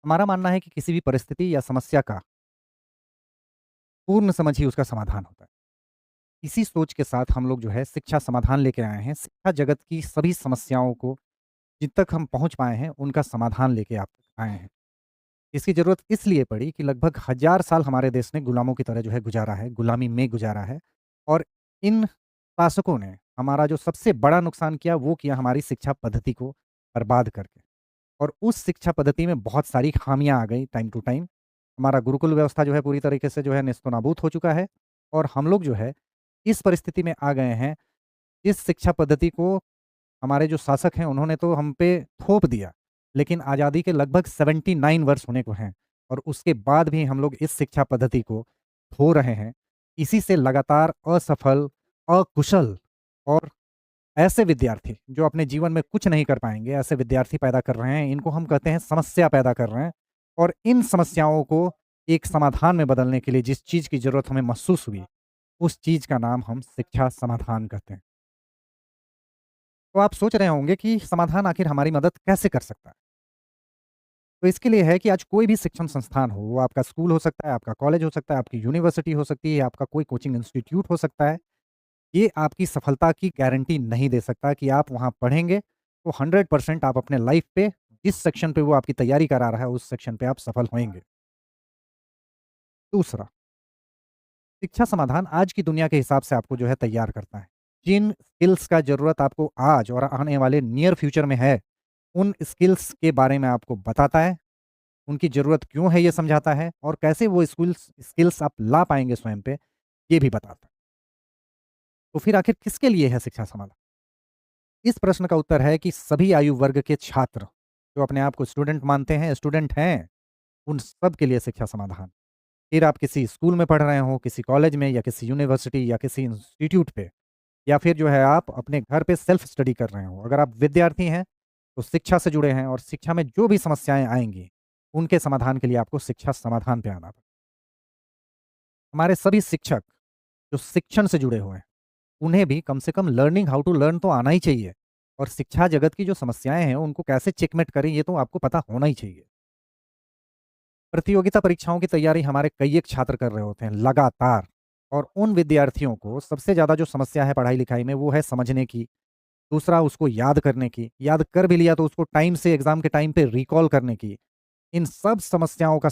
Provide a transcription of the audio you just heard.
हमारा मानना है कि किसी भी परिस्थिति या समस्या का पूर्ण समझ ही उसका समाधान होता है। इसी सोच के साथ हम लोग जो है शिक्षा समाधान लेके आए हैं। शिक्षा जगत की सभी समस्याओं को जिन तक हम पहुँच पाए हैं, उनका समाधान लेके आप आए हैं। इसकी ज़रूरत इसलिए पड़ी कि लगभग हज़ार साल हमारे देश ने गुलामों की तरह जो है गुज़ारा है, गुलामी में गुज़ारा है और इन शासकों ने हमारा जो सबसे बड़ा नुकसान किया, वो किया हमारी शिक्षा पद्धति को बर्बाद करके। और उस शिक्षा पद्धति में बहुत सारी खामियाँ आ गई टाइम टू टाइम। हमारा गुरुकुल व्यवस्था जो है पूरी तरीके से जो है नेस्तनाबूद हो चुका है और हम लोग जो है इस परिस्थिति में आ गए हैं, इस शिक्षा पद्धति को हमारे जो शासक हैं उन्होंने तो हम पे थोप दिया, लेकिन आज़ादी के लगभग 79 वर्ष होने को हैं और उसके बाद भी हम लोग इस शिक्षा पद्धति को खो रहे हैं। इसी से लगातार असफल, अकुशल और ऐसे विद्यार्थी जो अपने जीवन में कुछ नहीं कर पाएँगे, ऐसे विद्यार्थी पैदा कर रहे हैं। इनको हम कहते हैं समस्या पैदा कर रहे हैं और इन समस्याओं को एक समाधान में बदलने के लिए जिस चीज़ की ज़रूरत हमें महसूस हुई, उस चीज़ का नाम हम शिक्षा समाधान कहते हैं। तो आप सोच रहे होंगे कि समाधान आखिर हमारी मदद कैसे कर सकता है? तो इसके लिए है कि आज कोई भी शिक्षण संस्थान हो, वो आपका स्कूल हो सकता है, आपका कॉलेज हो सकता है, आपकी यूनिवर्सिटी हो सकती है, आपका कोई कोचिंग इंस्टीट्यूट हो सकता है। ये आपकी सफलता की गारंटी नहीं दे सकता कि आप वहाँ पढ़ेंगे, तो 100% आप अपने लाइफ़ पे जिस सेक्शन पे वो आपकी तैयारी करा रहा है, उस सेक्शन पे आप सफल होएँगे। दूसरा, शिक्षा समाधान आज की दुनिया के हिसाब से आपको जो है तैयार करता है। जिन स्किल्स का ज़रूरत आपको आज और आने वाले नियर फ्यूचर में है, उन स्किल्स के बारे में आपको बताता है, उनकी ज़रूरत क्यों है ये समझाता है और कैसे वो स्किल्स स्किल्स आप ला पाएँगे स्वयं पे, ये भी बताता है। तो फिर आखिर किसके लिए है शिक्षा समाधान? इस प्रश्न का उत्तर है कि सभी आयु वर्ग के छात्र, जो अपने आप को स्टूडेंट मानते हैं, स्टूडेंट हैं, उन सब के लिए शिक्षा समाधान। फिर आप किसी स्कूल में पढ़ रहे हो, किसी कॉलेज में या किसी यूनिवर्सिटी या किसी इंस्टीट्यूट पे या फिर जो है आप अपने घर पे सेल्फ स्टडी कर रहे हो। अगर आप विद्यार्थी हैं, तो शिक्षा से जुड़े हैं और शिक्षा में जो भी समस्याएँ आएँगी, उनके समाधान के लिए आपको शिक्षा समाधान पे आना पड़ेगा। हमारे सभी शिक्षक, जो शिक्षण से जुड़े हुए हैं, उन्हें भी कम से कम लर्निंग हाउ टू लर्न तो आना ही चाहिए और शिक्षा जगत की जो समस्याएँ हैं, उनको कैसे चेकमेट करें, ये तो आपको पता होना ही चाहिए। प्रतियोगिता परीक्षाओं की तैयारी हमारे कई एक छात्र कर रहे होते हैं लगातार और उन विद्यार्थियों को सबसे ज़्यादा जो समस्या है पढ़ाई-लिखाई में, वो है समझने की, दूसरा उसको याद करने की, याद कर भी लिया तो उसको टाइम से एग्ज़ाम के टाइम पे रिकॉल करने की। इन सब समस्याओं का